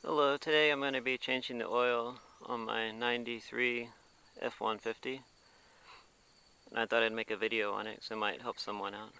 Hello, today I'm going to be changing the oil on my 93 F150, and I thought I'd make a video on it because it might help someone out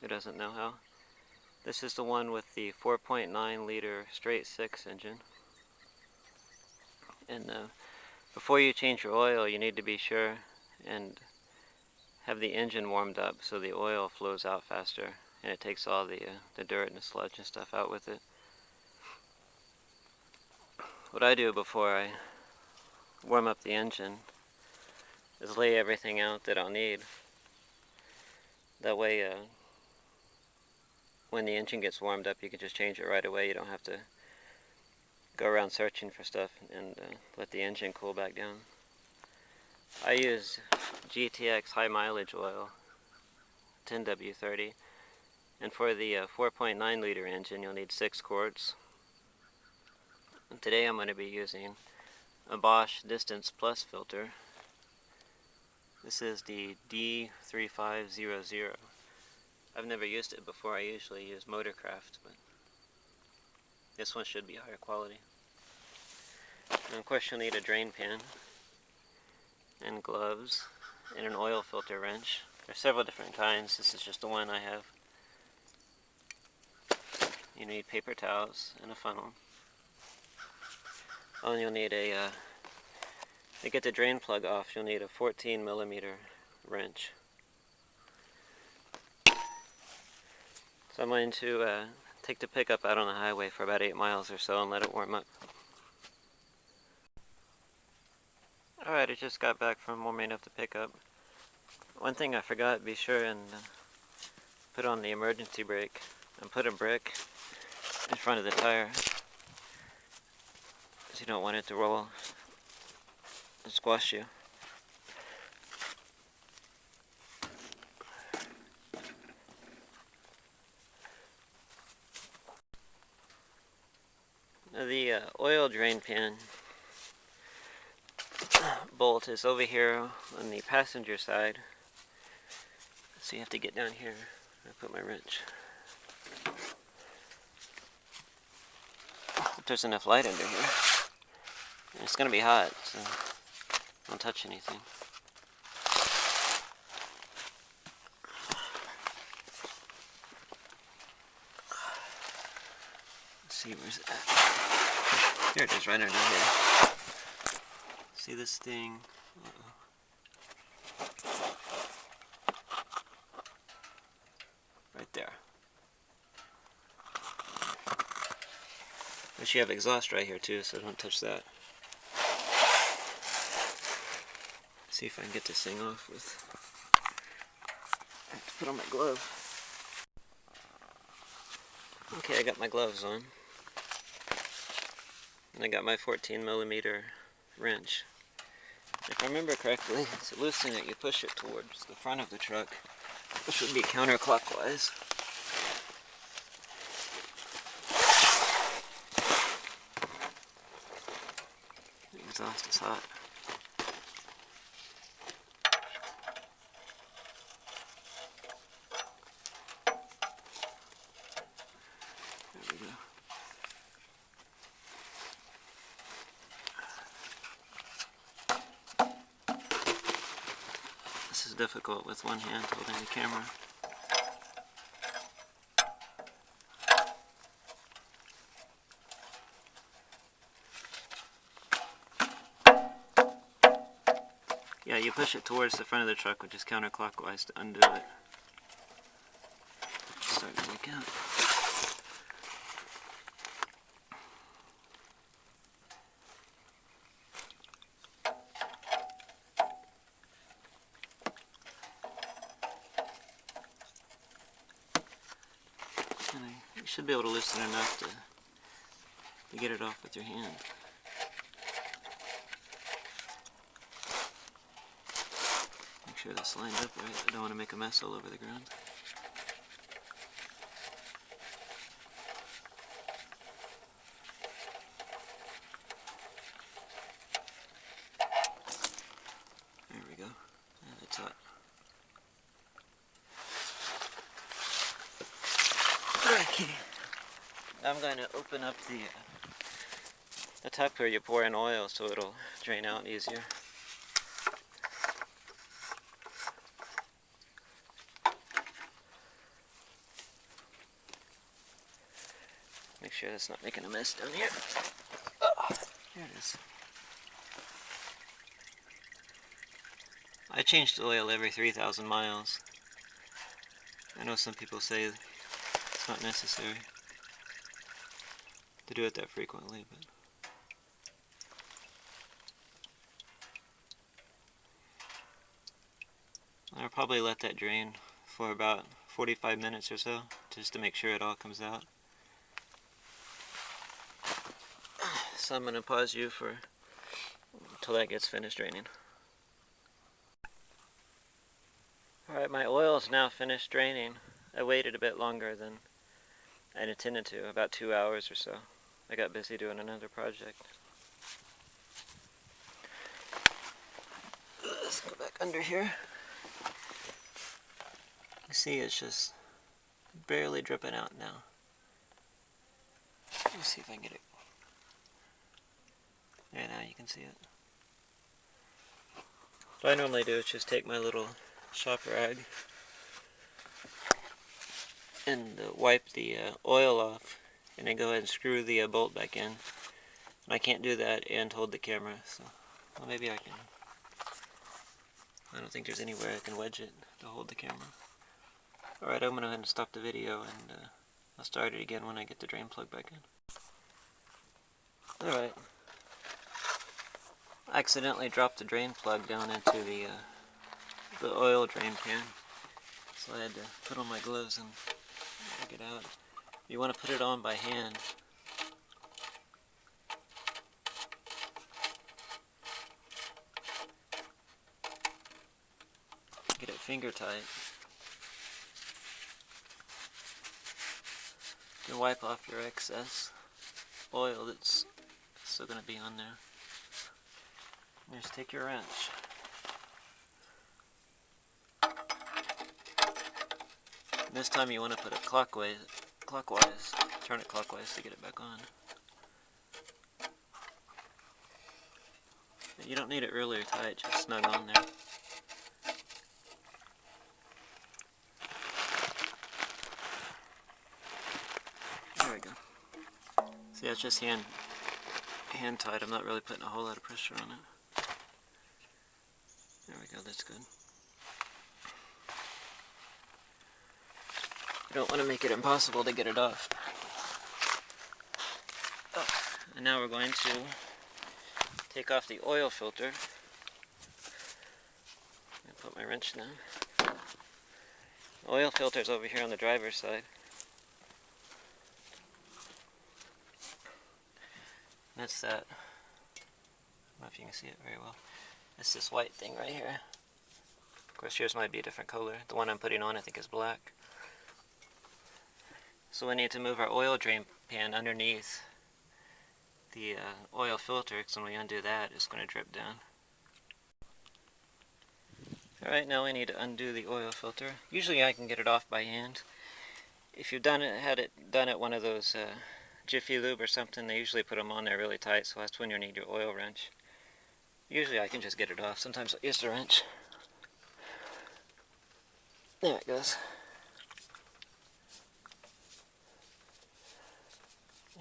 who doesn't know how. This is the one with the 4.9 liter straight 6 engine, and before you change your oil you need to be sure and have the engine warmed up so the oil flows out faster and it takes all the dirt and the sludge and stuff out with it. What I do before I warm up the engine is lay everything out that I'll need. That way when the engine gets warmed up you can just change it right away. You don't have to go around searching for stuff and let the engine cool back down. I use GTX High Mileage oil, 10W30, and for the 4.9 liter engine you'll need 6 quarts. And today I'm going to be using a Bosch Distance Plus filter. This is the D3500. I've never used it before. I usually use Motorcraft, but this one should be higher quality. And of course you'll need a drain pan and gloves and an oil filter wrench. There's several different kinds. This is just the one I have. You need paper towels and a funnel. Oh, and you'll need to get the drain plug off, you'll need a 14mm wrench. So I'm going to take the pickup out on the highway for about 8 miles or so and let it warm up. Alright, I just got back from warming up the pickup. One thing I forgot, be sure and put on the emergency brake and put a brick in front of the tire, because you don't want it to roll and squash you. Now the oil drain pan bolt is over here on the passenger side, so you have to get down here and put my wrench. If there's enough light under here. And it's going to be hot, so don't touch anything. Let's see, where's it at? Here it is, right under here. See this thing? Right there. But you have exhaust right here too, so don't touch that. See if I can get this thing off with. I have to put on my glove. Okay, I got my gloves on. And I got my 14mm wrench. If I remember correctly, to loosen it, you push it towards the front of the truck, which would be counterclockwise. The exhaust is hot. There we go. This is difficult with one hand holding the camera. Yeah, you push it towards the front of the truck, which is counterclockwise, to undo it. It's starting to leak out. You should be able to loosen enough to get it off with your hand. Make sure that's lined up right. I don't want to make a mess all over the ground. There we go. Yeah, that's hot. Okay. I'm going to open up the The top clear you pour in oil so it'll drain out easier. Make sure that's not making a mess down here. Oh, there it is. I change the oil every 3,000 miles. I know some people say it's not necessary to do it that frequently, but I'll probably let that drain for about 45 minutes or so, just to make sure it all comes out. So I'm going to pause you until that gets finished draining. Alright, my oil is now finished draining. I waited a bit longer than I intended to, about 2 hours or so. I got busy doing another project. Let's go back under here. You see it's just barely dripping out now. Let me see if I can get it. Yeah, now you can see it. What I normally do is just take my little shop rag and wipe the oil off, and then go ahead and screw the bolt back in. And I can't do that and hold the camera, so well, maybe I can. I don't think there's anywhere I can wedge it to hold the camera. Alright, I'm going to go ahead and stop the video, and I'll start it again when I get the drain plug back in. Alright. I accidentally dropped the drain plug down into the oil drain pan, so I had to put on my gloves and take it out. You want to put it on by hand. Get it finger tight. You can wipe off your excess oil that's still going to be on there. And just take your wrench. This time you want to put it clockwise, turn it clockwise to get it back on. But you don't need it really tight, just snug on there. There we go. See, that's just hand tight. I'm not really putting a whole lot of pressure on it. There we go, that's good. You don't want to make it impossible to get it off. Oh, and now we're going to take off the oil filter. I put my wrench down. The oil filter is over here on the driver's side. And that's that. I don't know if you can see it very well. It's this white thing right here. Of course, yours might be a different color. The one I'm putting on, I think, is black. So we need to move our oil drain pan underneath the oil filter, because when we undo that, it's going to drip down. Alright, now we need to undo the oil filter. Usually I can get it off by hand. If you've had it done at one of those Jiffy Lube or something, they usually put them on there really tight, so that's when you need your oil wrench. Usually I can just get it off. Sometimes I use the wrench. There it goes.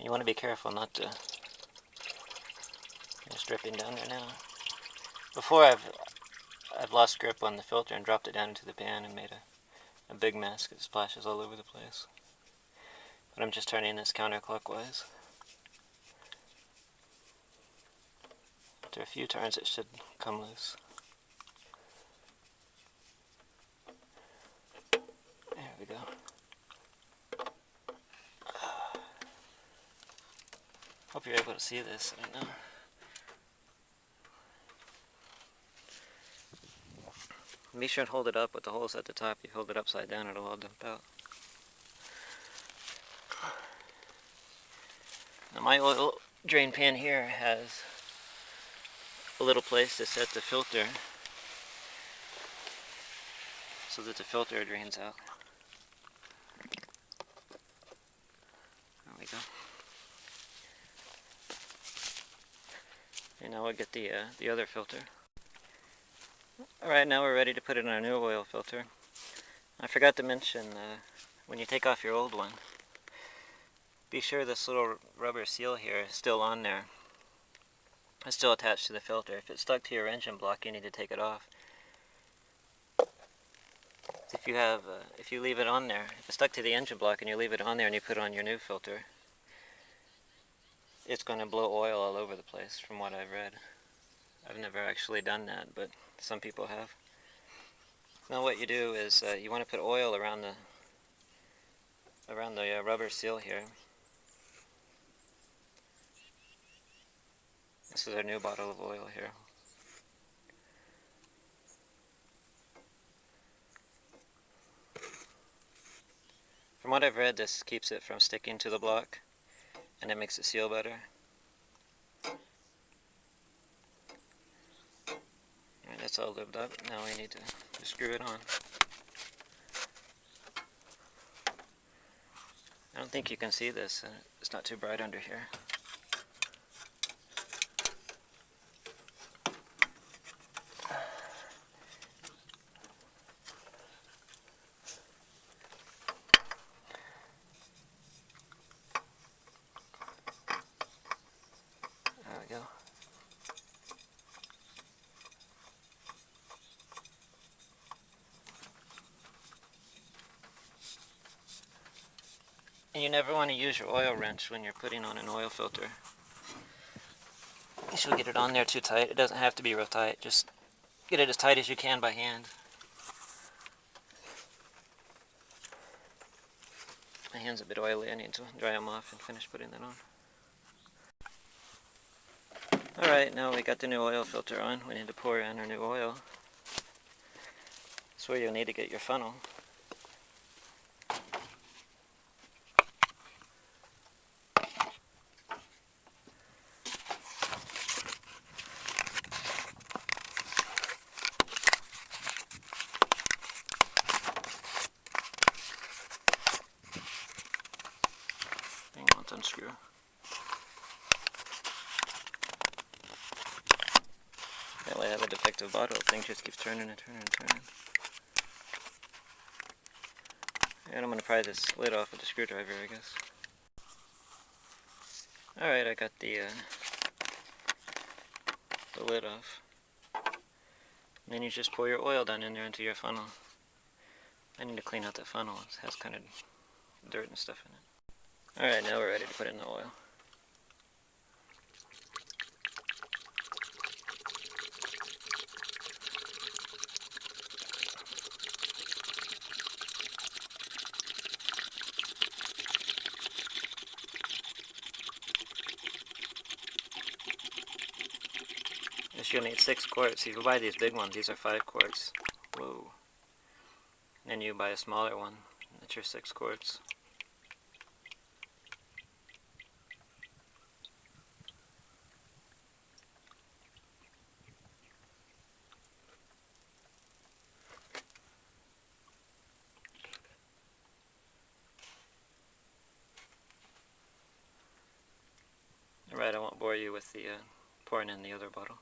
You want to be careful not to... It's dripping down there now. Before I've lost grip on the filter and dropped it down into the pan and made a big mess. It splashes all over the place. But I'm just turning this counterclockwise. After a few turns it should come loose. There we go. Hope you're able to see this. I don't know. Be sure and hold it up with the holes at the top. You hold it upside down, it'll all dump out. Now my oil drain pan here has a little place to set the filter so that the filter drains out. There we go. And now we'll get the other filter. Alright, now we're ready to put in our new oil filter. I forgot to mention, when you take off your old one, be sure this little rubber seal here is still on there. It's still attached to the filter. If it's stuck to your engine block, you need to take it off. If you leave it on there, if it's stuck to the engine block and you leave it on there and you put on your new filter, it's going to blow oil all over the place, from what I've read. I've never actually done that, but some people have. Now what you do is you want to put oil around the rubber seal here. This is our new bottle of oil here. From what I've read, this keeps it from sticking to the block, and it makes it seal better. Alright, that's all lubed up. Now we need to screw it on. I don't think you can see this. It's not too bright under here. There we go. And you never want to use your oil wrench when you're putting on an oil filter. You should get it on there too tight. It doesn't have to be real tight. Just get it as tight as you can by hand. My hand's a bit oily. I need to dry them off and finish putting that on. Alright, now we got the new oil filter on. We need to pour in our new oil. That's where you'll need to get your funnel. Unscrew. That way I have a defective bottle. The thing just keeps turning and turning and turning. And I'm going to pry this lid off with a screwdriver, I guess. Alright, I got the lid off. And then you just pour your oil down in there into your funnel. I need to clean out that funnel. It has kind of dirt and stuff in it. Alright, now we're ready to put in the oil. This you'll need 6 quarts. If you buy these big ones, these are 5 quarts. Whoa. And then you buy a smaller one, that's your 6 quarts. Alright, I won't bore you with the pouring in the other bottle.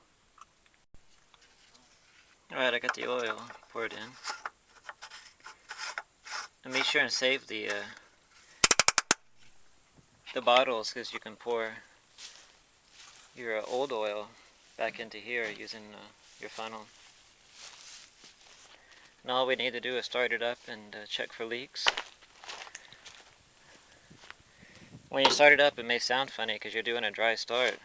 Alright, I got the oil poured in. And be sure and save the bottles, because you can pour your old oil back into here using your funnel. And all we need to do is start it up and check for leaks. When you start it up, it may sound funny because you're doing a dry start.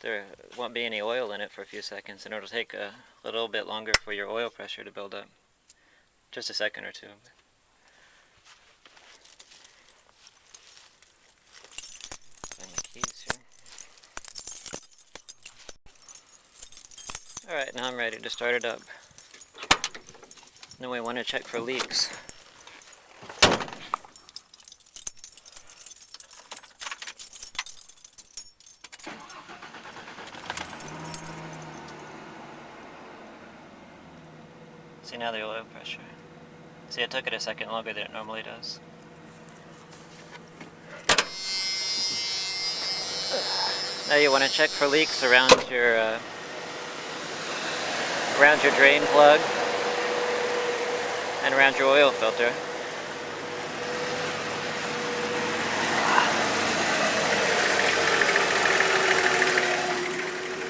There won't be any oil in it for a few seconds, and it'll take a little bit longer for your oil pressure to build up. Just a second or two. Find the keys here. Alright, now I'm ready to start it up. Then we want to check for leaks. See now the oil pressure. See, it took it a second longer than it normally does. Now you want to check for leaks around your drain plug and around your oil filter.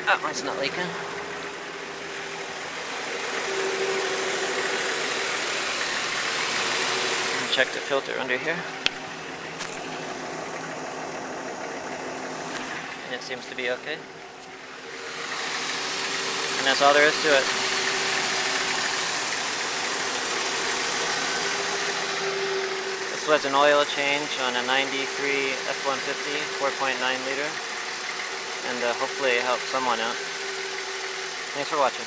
That one's not leaking. And check the filter under here. And it seems to be okay. And that's all there is to it. This was an oil change on a 93 F150 4.9 liter. And hopefully it helps someone out. Thanks for watching.